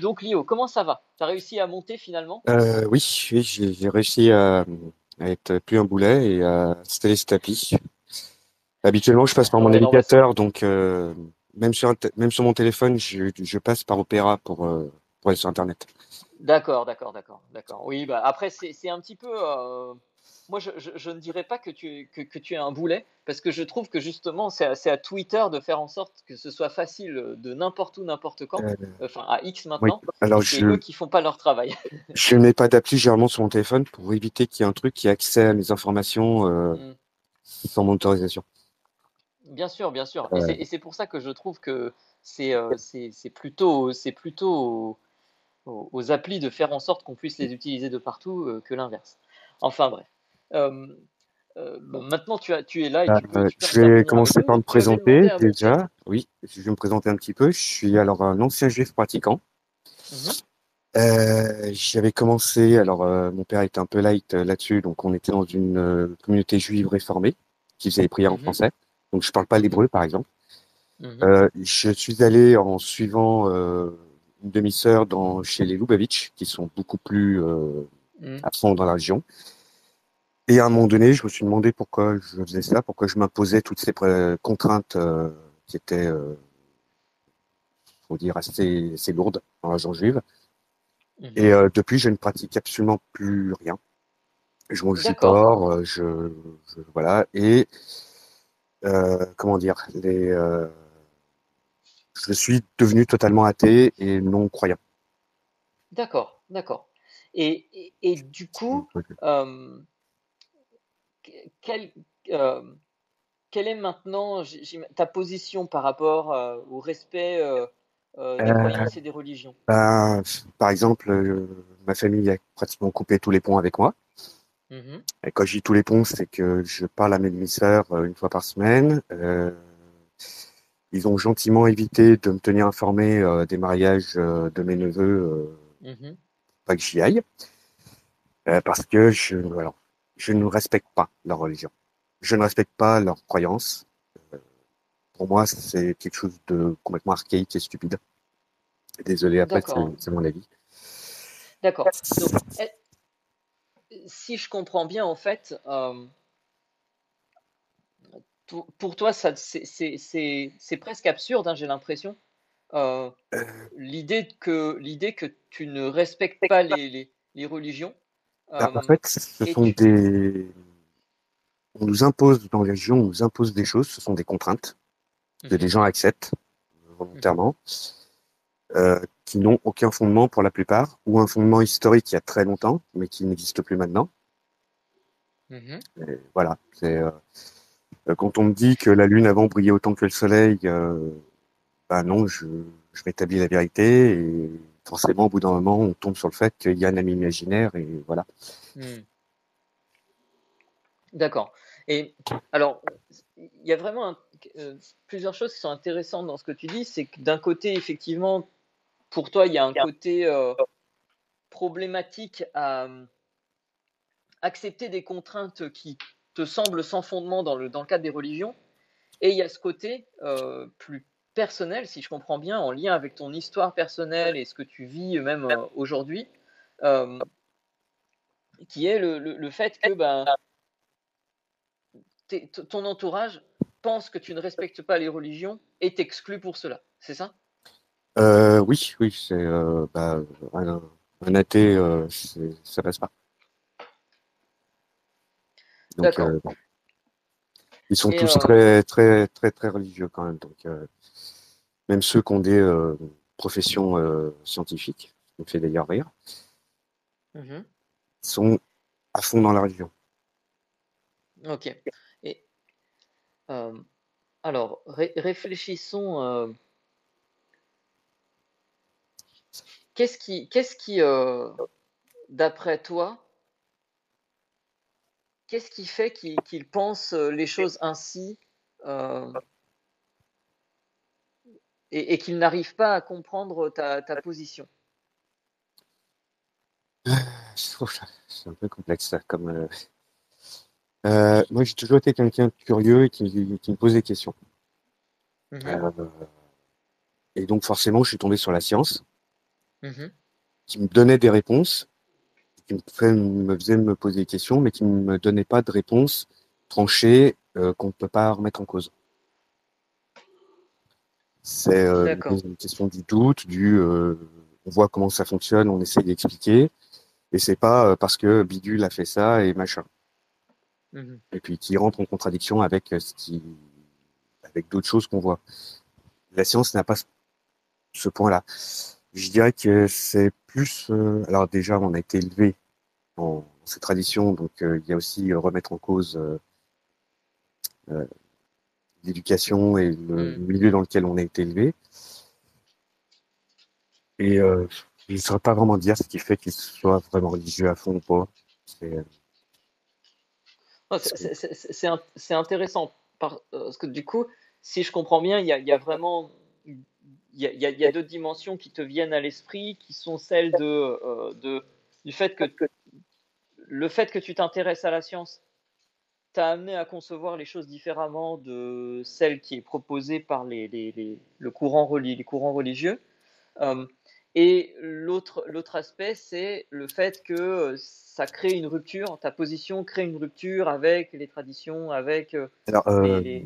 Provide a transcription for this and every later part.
Donc Lio, comment ça va? T'as réussi à monter finalement? Oui, oui, j'ai réussi à être plus un boulet et à installer ce tapis. Habituellement, je passe par mon Ouais, non, bah, navigateur, donc même sur mon téléphone, je passe par Opera pour aller sur Internet. d'accord, d'accord, d'accord, d'accord. Oui, bah après c'est un petit peu. Moi, je ne dirais pas que tu es un boulet, parce que je trouve que justement c'est à Twitter de faire en sorte que ce soit facile de n'importe où, n'importe quand, Euh, enfin à X oui. maintenant, Alors, et c'est eux qui font pas leur travail. je ne mets pas d'appli généralement sur mon téléphone pour éviter qu'il y ait un truc qui ait accès à mes informations Hmm. sans mon autorisation. Bien sûr, bien sûr. Et Euh, c'est pour ça que je trouve que c'est plutôt aux applis de faire en sorte qu'on puisse les utiliser de partout que l'inverse. Enfin bref. Euh, bon, maintenant tu es là et tu peux je vais intervenir avec commencer par nous. me Tu m'avais demandé présenter à monter. déjà. Oui, je vais me présenter un petit peu. Je suis alors un ancien juif pratiquant. Mhm, J'avais commencé, alors mon père était un peu light là-dessus, donc on était dans une communauté juive réformée qui faisait les prières en mhm, français. Donc je parle pas mhm, l'hébreu par exemple. mhm, Je suis allé en suivant une demi-sœur chez les Lubavitch, qui sont beaucoup plus mhm. à fond dans la région. Et à un moment donné, je me suis demandé pourquoi je faisais ça, pourquoi je m'imposais toutes ces contraintes qui étaient, faut dire, assez lourdes dans la région juive. Et Mhm. depuis, je ne pratique absolument plus rien. Je mange du D'accord, porc, voilà. Et comment dire, je suis devenu totalement athée et non croyant. d'accord, d'accord. Et du coup, euh, quel, euh, quelle est maintenant ta position par rapport au respect des Euh, croyances et des religions? ben, par exemple, ma famille a pratiquement coupé tous les ponts avec moi. Mhm, Et quand je dis tous les ponts, c'est que je parle à mes demi-sœurs une fois par semaine. Ils ont gentiment évité de me tenir informé des mariages de mes neveux, mhm. pas que j'y aille, parce que je ne respecte pas leur religion. Je ne respecte pas leurs croyances. Pour moi, c'est quelque chose de complètement archaïque et stupide. Désolé, après, D'accord, c'est mon avis. d'accord. Donc, si je comprends bien, en fait, pour toi, c'est presque absurde, hein, j'ai l'impression. Euh, l'idée que tu ne respectes pas les religions Ben, en euh, fait, ce et sont tu. des, on nous impose dans les religions, on nous impose des choses, ce sont des contraintes que des Mhm, gens acceptent mhm, volontairement, qui n'ont aucun fondement pour la plupart, ou un fondement historique il y a très longtemps, mais qui n'existe plus maintenant. mhm. Et voilà. Quand on me dit que la lune avant brillait autant que le soleil, bah non, je rétablis la vérité et forcément au bout d'un moment on tombe sur le fait qu'il y a un ami imaginaire et voilà. Hmm. D'accord. Et alors, il y a vraiment plusieurs choses qui sont intéressantes dans ce que tu dis. C'est que d'un côté, effectivement, pour toi, il y a un côté problématique à accepter des contraintes qui te semblent sans fondement dans le cadre des religions. Et il y a ce côté plus personnel, si je comprends bien, en lien avec ton histoire personnelle et ce que tu vis même aujourd'hui, euh, qui est le fait que ben, ton entourage pense que tu ne respectes pas les religions et t'exclut pour cela. C'est ça? Oui, oui, c'est un athée, ça passe pas. Donc D'accord. ils sont Et tous très très très très religieux quand même. Donc même ceux qui ont des professions scientifiques, ce qui me fait d'ailleurs rire, mhm, sont à fond dans la religion. ok. Et euh, alors, réfléchissons. Qu'est-ce qui, d'après toi, qu'est-ce qui fait qu'ils pensent les choses ainsi euh, et qu'ils n'arrivent pas à comprendre ta position? Je trouve ça- C'est un peu complexe ça, comme moi j'ai toujours été quelqu'un de curieux et qui me pose des questions. Mhm, Euh, et donc forcément je suis tombé sur la science. Mhm. qui me donnait des réponses, me faisait me poser des questions, mais qui ne me donnait pas de réponses tranchées qu'on ne peut pas remettre en cause. C'est D'accord. une question du doute, on voit comment ça fonctionne, on essaie d'expliquer, et c'est pas parce que Bidule a fait ça et machin. Mhm. Et puis qui rentre en contradiction avec avec d'autres choses qu'on voit. La science n'a pas ce point-là. Je dirais que c'est plus. Alors déjà, on a été élevé dans ces traditions, donc il y a aussi remettre en cause euh, l'éducation et le Mhm. milieu dans lequel on a été élevé. Et je ne saurais pas vraiment dire ce qui fait qu'il soit vraiment religieux à fond ou pas. C'est, Ouais, c'est intéressant parce que du coup, si je comprends bien, il y a vraiment il y a deux dimensions qui te viennent à l'esprit, qui sont celles du fait que le fait que tu t'intéresses à la science t'a amené à concevoir les choses différemment de celle qui est proposée par les courants religieux. Euh, et l'autre aspect, c'est le fait que ça crée une rupture, ta position crée une rupture avec les traditions, avec alors, les...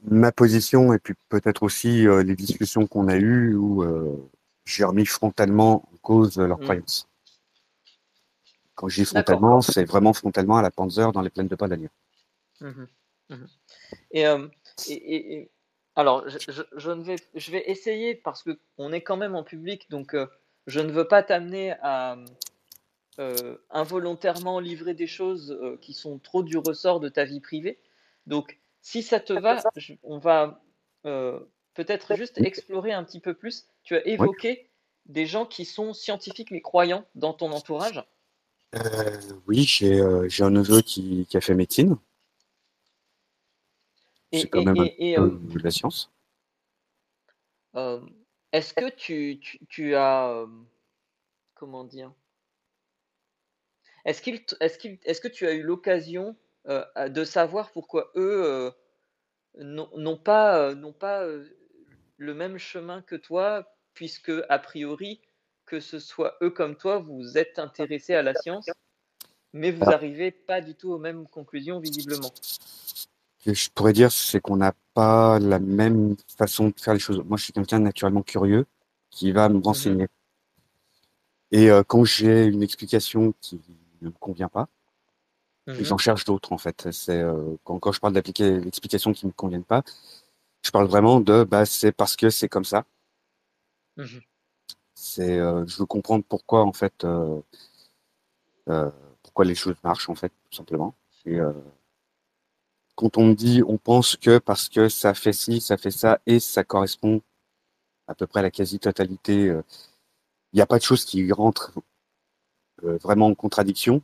ma position et puis peut-être aussi les discussions qu'on a eues où j'ai remis frontalement en cause leurs Hmm, croyances. Quand je dis d'accord. frontalement, c'est vraiment frontalement à la Panzer dans les plaines de Padania. Mhm, mhm. Et, euh, et alors, je vais essayer parce que on est quand même en public, donc je ne veux pas t'amener à involontairement livrer des choses qui sont trop du ressort de ta vie privée. Donc, si ça te va, on va euh, peut-être juste Oui, explorer un petit peu plus. Tu as oui. évoqué des gens qui sont scientifiques mais croyants dans ton entourage. Oui, j'ai un neveu qui a fait médecine. Et, C'est quand même un et, et peu de la science. euh, est-ce que tu as, comment dire, est-ce que tu as eu l'occasion de savoir pourquoi eux n'ont pas le même chemin que toi, puisque, a priori, que ce soit eux comme toi, vous êtes intéressés à la science, mais vous Alors, arrivez pas du tout aux mêmes conclusions, visiblement. ce que je pourrais dire, c'est qu'on n'a pas la même façon de faire les choses. Moi, je suis quelqu'un de naturellement curieux qui va me Mhm, renseigner. Et quand j'ai une explication qui ne me convient pas, mhm, j'en cherche d'autres en fait. C'est quand je parle d'appliquer l'explication qui ne me conviennent pas, je parle vraiment de bah c'est parce que c'est comme ça. mhm. C'est je veux comprendre pourquoi en fait euh, pourquoi les choses marchent en fait tout simplement. Et quand on me dit on pense que parce que ça fait ci, ça fait ça et ça correspond à peu près à la quasi-totalité, il n'y a pas de choses qui rentrent vraiment en contradiction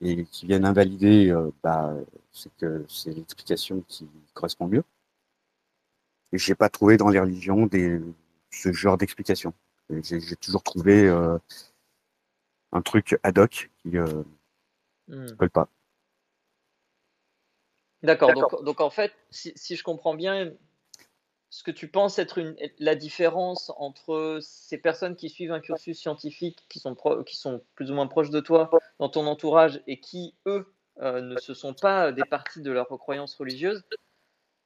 et qui viennent invalider, bah, c'est que c'est l'explication qui correspond mieux. Et j'ai pas trouvé dans les religions ce genre d'explication. J'ai toujours trouvé un truc ad hoc qui Mhm. colle pas. D'accord, donc en fait, si je comprends bien, ce que tu penses être la différence entre ces personnes qui suivent un cursus scientifique, qui sont plus ou moins proches de toi dans ton entourage et qui, eux, ne se sont pas départis de leurs croyances religieuses,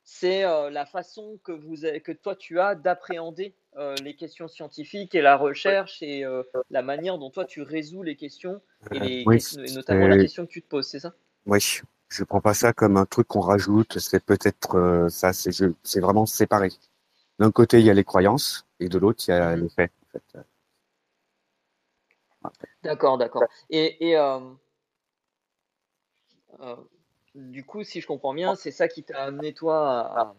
c'est la façon que toi tu as d'appréhender les questions scientifiques et la recherche et la manière dont toi tu résous les questions Oui, et notamment les questions que tu te poses, c'est ça? oui, je prends pas ça comme un truc qu'on rajoute. C'est peut-être ça, c'est vraiment séparé. D'un côté, il y a les croyances et de l'autre, il y a Mhm. les faits. En fait. D'accord, d'accord. Euh, du coup, si je comprends bien, c'est ça qui t'a amené toi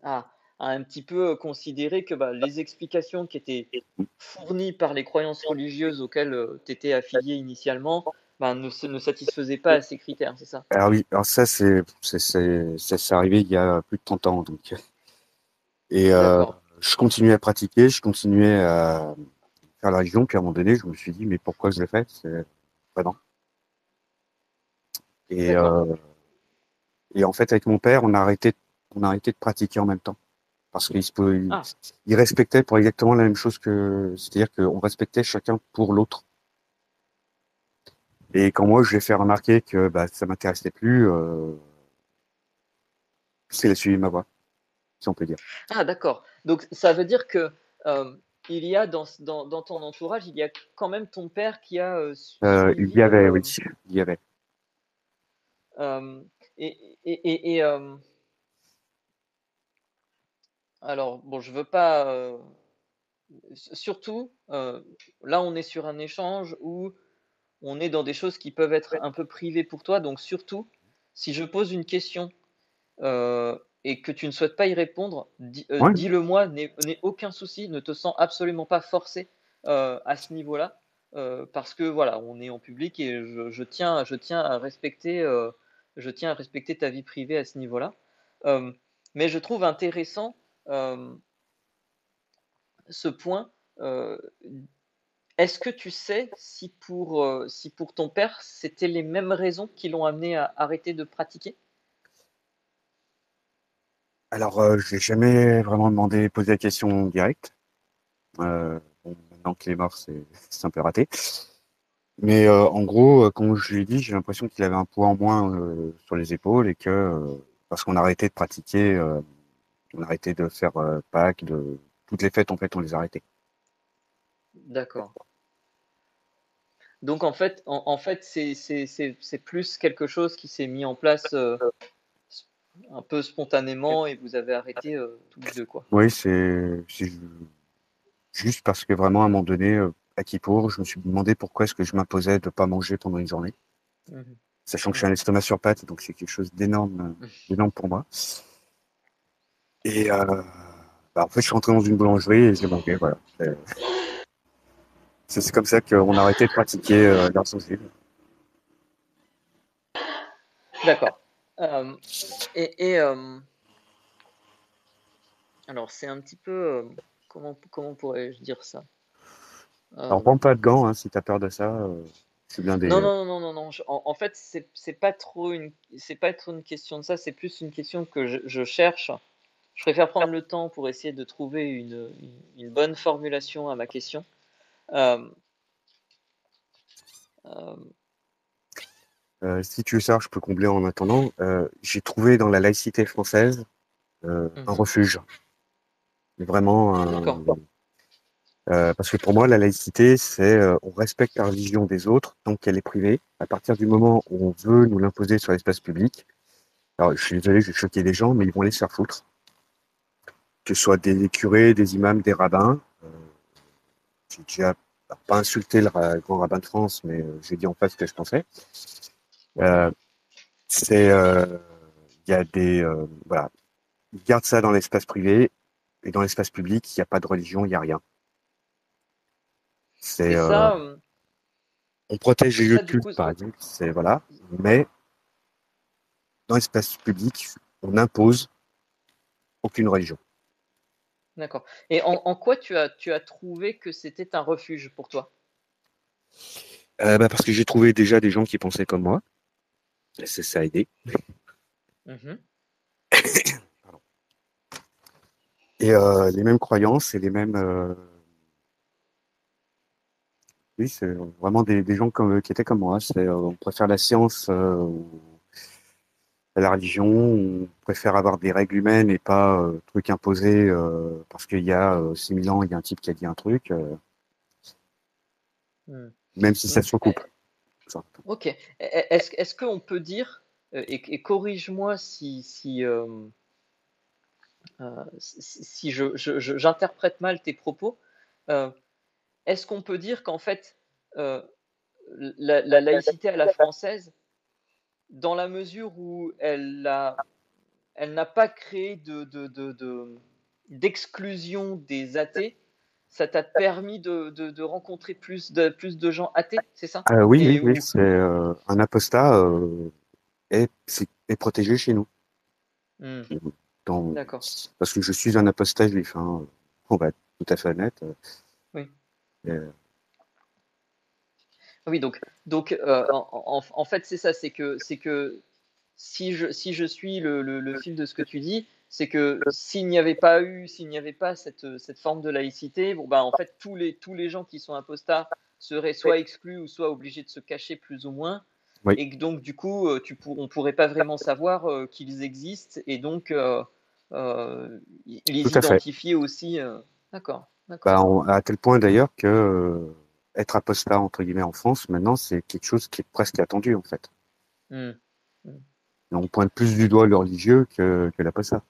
à un petit peu considérer que bah, les explications qui étaient fournies par les croyances religieuses auxquelles tu étais affilié initialement bah, ne satisfaisaient pas à ces critères, c'est ça? Alors oui, alors ça, c'est arrivé il y a plus de 30 ans. Donc. Et D'accord. je continuais à pratiquer, je continuais à faire la religion, puis à un moment donné, je me suis dit, mais pourquoi je le fais? C'est vraiment. Et, D'accord. euh, et en fait, avec mon père, on a arrêté de pratiquer en même temps. parce Ah, ils respectaient pour exactement la même chose c'est-à-dire qu'on respectait chacun pour l'autre. Et quand moi je lui ai fait remarquer que bah, ça m'intéressait plus, c'est a suivi ma voie, si on peut dire. ah, d'accord. Donc ça veut dire que il y a dans ton entourage, il y a quand même ton père qui a Il y suivi. avait, oui, il y avait. Euh, et alors, bon, je veux pas. Surtout, là, on est sur un échange où on est dans des choses qui peuvent être un peu privées pour toi. Donc, surtout, si je pose une question et que tu ne souhaites pas y répondre, Ouais, dis-le moi, n'aie aucun souci, ne te sens absolument pas forcé à ce niveau-là. Parce que voilà, on est en public et je tiens à respecter, ta vie privée à ce niveau-là. Euh, mais je trouve intéressant euh, ce point. euh, Est-ce que tu sais si pour ton père, c'était les mêmes raisons qui l'ont amené à arrêter de pratiquer? alors j'ai jamais vraiment posé la question directe. Bon, maintenant qu'il est mort, c'est un peu raté. Mais en gros, comme je lui ai dit, j'ai l'impression qu'il avait un poids en moins sur les épaules et que parce qu'on a arrêté de pratiquer, on a arrêté de faire Pâques, de toutes les fêtes en fait, on les a arrêtées. D'accord. Donc en fait, c'est plus quelque chose qui s'est mis en place un peu spontanément et vous avez arrêté tous les deux, quoi. Oui, c'est juste parce que vraiment à un moment donné, à Kippour, je me suis demandé pourquoi est-ce que je m'imposais de pas manger pendant une journée, Mhm. sachant que j'ai Mhm. un estomac sur pattes, donc c'est quelque chose d'énorme, d'énorme pour moi. Et bah, en fait, je suis rentré dans une boulangerie et j'ai mangé, voilà. C'est comme ça qu'on a arrêté de pratiquer l'art sensible. D'accord. Euh, et alors c'est un petit peu comment pourrais-je dire ça? Alors, Euh, prends pas de gants, hein, si t'as peur de ça, c'est bien des... Non, non, non, non, non, non. En fait, c'est pas trop une question de ça. C'est plus une question que je cherche. Je préfère prendre le temps pour essayer de trouver une bonne formulation à ma question. Euh, euh, Si tu veux savoir, je peux combler en attendant. J'ai trouvé dans la laïcité française un mhm. refuge. Mais vraiment, D'accord. parce que pour moi, la laïcité, c'est on respecte la religion des autres tant qu'elle est privée. À partir du moment où on veut nous l'imposer sur l'espace public, alors je suis désolé, je vais choquer des gens, mais ils vont les se faire foutre. Que ce soit des curés, des imams, des rabbins. J'ai déjà pas insulté le grand rabbin de France, mais j'ai dit en fait ce que je pensais. Euh, c'est il y a des voilà, ils gardent ça dans l'espace privé et dans l'espace public, il n'y a pas de religion, il n'y a rien. C'est Et ça, on protège les lieux de du culte coup, par exemple, c'est voilà, mais dans l'espace public, on n'impose aucune religion. d'accord. Et en quoi tu as trouvé que c'était un refuge pour toi? Bah, parce que j'ai trouvé déjà des gens qui pensaient comme moi, ça a aidé. Mhm. Et les mêmes croyances et les mêmes oui, c'est vraiment des gens qui étaient comme moi. On préfère la science à la religion, on préfère avoir des règles humaines et pas trucs imposés parce qu'il y a 6000 ans, il y a un type qui a dit un truc, Mm. même si ça Mm. se recoupe. Ça. Ok. Est-ce qu'on peut dire, et corrige-moi si j'interprète mal tes propos, euh, est-ce qu'on peut dire qu'en fait, euh, la laïcité à la française, dans la mesure où elle n'a pas créé d'exclusion des athées, ça t'a permis de rencontrer plus de gens athées, c'est ça? Oui, oui, Et oui, où, c'est un apostat est protégé chez nous. hmm, Dans, d'accord, parce que je suis un apostat juif, hein, on va être tout à fait honnête. oui. Euh, Oui, donc en fait, c'est ça, c'est que si je suis le fil de ce que tu dis, c'est que s'il n'y avait pas cette forme de laïcité, bon, bah, en fait, tous les gens qui sont apostats seraient soit exclus ou soit obligés de se cacher plus ou moins. Oui, Et que donc, du coup, on pourrait pas vraiment savoir qu'ils existent et donc tout les à fait. identifier aussi. D'accord, Bah, d'accord. à tel point d'ailleurs que être apostat entre guillemets en France, maintenant, c'est quelque chose qui est presque attendu en fait. Hmm. Hmm. Et on pointe plus du doigt le religieux que l'apostat.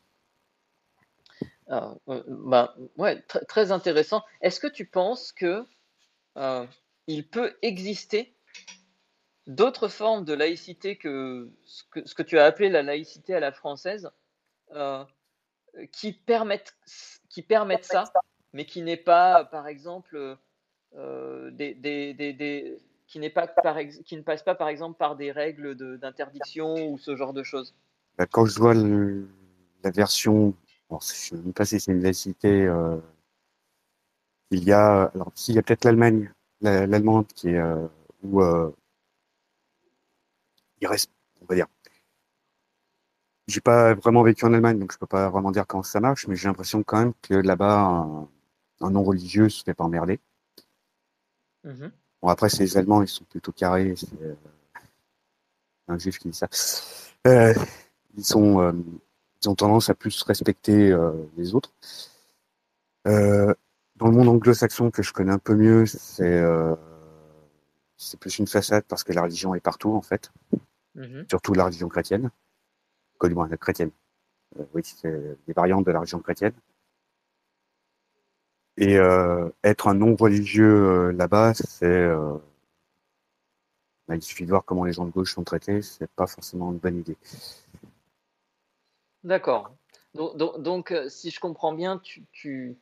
Ah, bah, ouais, très intéressant. Est-ce que tu penses que euh, il peut exister d'autres formes de laïcité que ce que tu as appelé la laïcité à la française, euh, qui permettent, qui permettent ça, mais qui n'est pas, par exemple, qui n'est pas, qui ne passe pas, par exemple, par des règles d'interdiction ou ce genre de choses. Bah, quand je vois la version, bon, je ne sais même pas si c'est une laïcité, il y a, alors s'il y a peut-être l'Allemagne, l'allemande qui est où il reste, on va dire. J'ai pas vraiment vécu en Allemagne, donc je peux pas vraiment dire comment ça marche, mais j'ai l'impression quand même que là-bas, un non-religieux se fait pas emmerder. Mhm. Bon, après, c'est les Allemands, ils sont plutôt carrés, c'est un juif qui dit ça. Euh, ils sont, ils ont tendance à plus respecter les autres. Euh, dans le monde anglo-saxon que je connais un peu mieux, c'est plus une façade parce que la religion est partout en fait, Mhm. surtout la religion chrétienne, du moins la chrétienne. Oui, c'est des variantes de la religion chrétienne. Et être un non-religieux là-bas, bah, il suffit de voir comment les gens de gauche sont traités, c'est pas forcément une bonne idée. D'accord. Donc, si je comprends bien, tu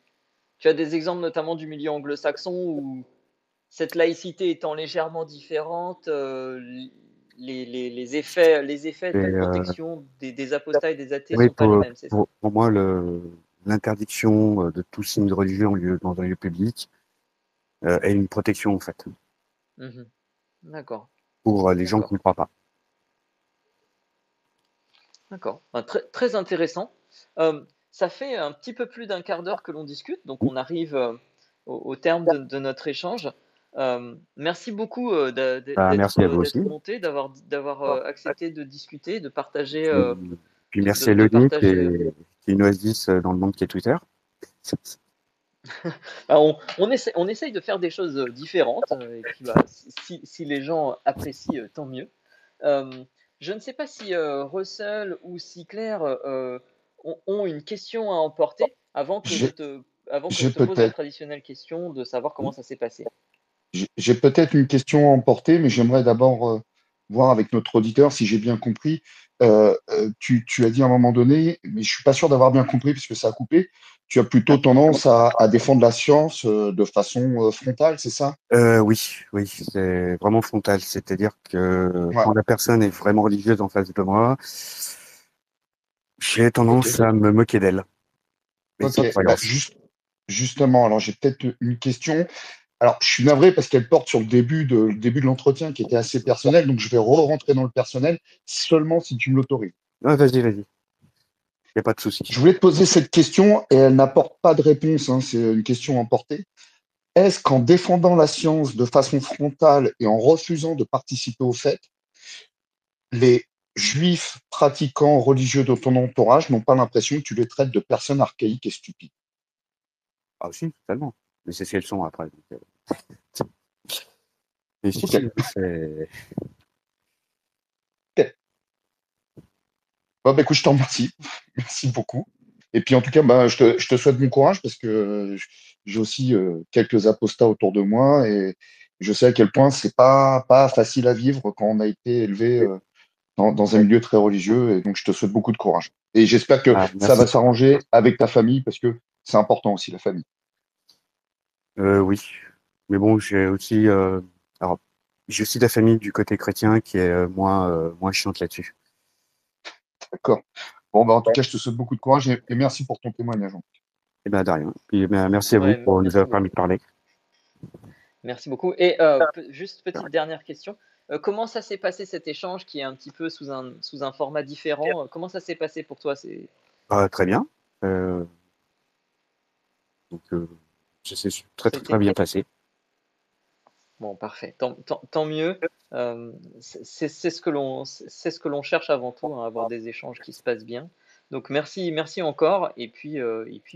as des exemples notamment du milieu anglo-saxon où cette laïcité étant légèrement différente, les effets Et de protection des apostats et des athées ne oui, sont pas les mêmes, c'est ça? pour moi, l'interdiction de tout signe de religion dans un lieu public est une protection en fait Mhm. D'accord, pour les gens qui d'accord, ne croient pas. d'accord. Très intéressant. Ça fait un petit peu plus d'un quart d'heure que l'on discute, donc on arrive au terme de notre échange. Merci beaucoup Bah, merci à vous aussi. d'être monté, d'avoir accepté de discuter, Puis merci à de Elodie partager. qui est une oasis dans le monde qui est Twitter. Bah, on essaye de faire des choses différentes, et puis bah, si les gens apprécient, tant mieux. Euh, je ne sais pas si Russell ou si Claire ont une question à emporter J'ai avant que je j'ai te pose la peut-être traditionnelle question de savoir comment ça s'est passé. j'ai peut-être une question à emporter, mais j'aimerais d'abord voir avec notre auditeur si j'ai bien compris. Tu as dit à un moment donné, mais je suis pas sûr d'avoir bien compris parce que ça a coupé. Tu as plutôt tendance à défendre la science de façon frontale, c'est ça? Oui, oui, c'est vraiment frontal. C'est-à-dire que Ouais. quand la personne est vraiment religieuse en face de moi, j'ai Ok. tendance à me moquer d'elle et de Ok. sa Bah, croyance. justement, alors j'ai peut-être une question. Alors, je suis navré parce qu'elle porte sur le début de l'entretien qui était assez personnel, donc je vais re-rentrer dans le personnel seulement si tu me l'autorises. Ah, vas-y, vas-y, y a pas de Je souci. voulais te poser cette question et elle n'apporte pas de réponse, hein, c'est une question emportée. Est-ce qu'en défendant la science de façon frontale et en refusant de participer au fait, les juifs pratiquants religieux de ton entourage n'ont pas l'impression que tu les traites de personnes archaïques et stupides? Ah si, totalement. Mais c'est ce qu'elles sont après. Donc, mais si, Ok. si, c'est... Ok. Bon, bah, écoute, je te remercie. Merci beaucoup. Et puis en tout cas, bah, je te souhaite bon courage parce que j'ai aussi quelques apostats autour de moi et je sais à quel point c'est pas facile à vivre quand on a été élevé dans un milieu très religieux. Et donc, je te souhaite beaucoup de courage. Et j'espère que Ah, ça va merci. s'arranger avec ta famille parce que c'est important aussi, la famille. Oui. Mais bon, alors, j'ai aussi de la famille du côté chrétien qui est moins chiante là-dessus. D'accord. Bon, bah, en tout cas, je te souhaite beaucoup de courage et merci pour ton témoignage. Eh ben, de rien. Puis, ben, merci à vous Ouais, pour nous merci avoir permis de beaucoup. parler. Merci beaucoup. Et juste petite dernière question. Comment ça s'est passé cet échange qui est un petit peu sous un format différent? Comment ça s'est passé pour toi? Très bien. Donc, ça s'est très, très, très C'était bien passé. bon, parfait. Tant mieux. C'est ce que l'on cherche avant tout, hein, avoir des échanges qui se passent bien. Donc merci encore. Et puis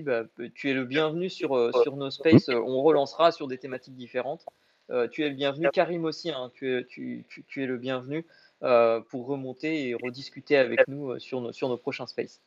bah, tu es le bienvenu sur nos spaces. On relancera sur des thématiques différentes. Tu es le bienvenu. Karim aussi, hein, tu es le bienvenu pour remonter et rediscuter avec nous sur nos prochains spaces.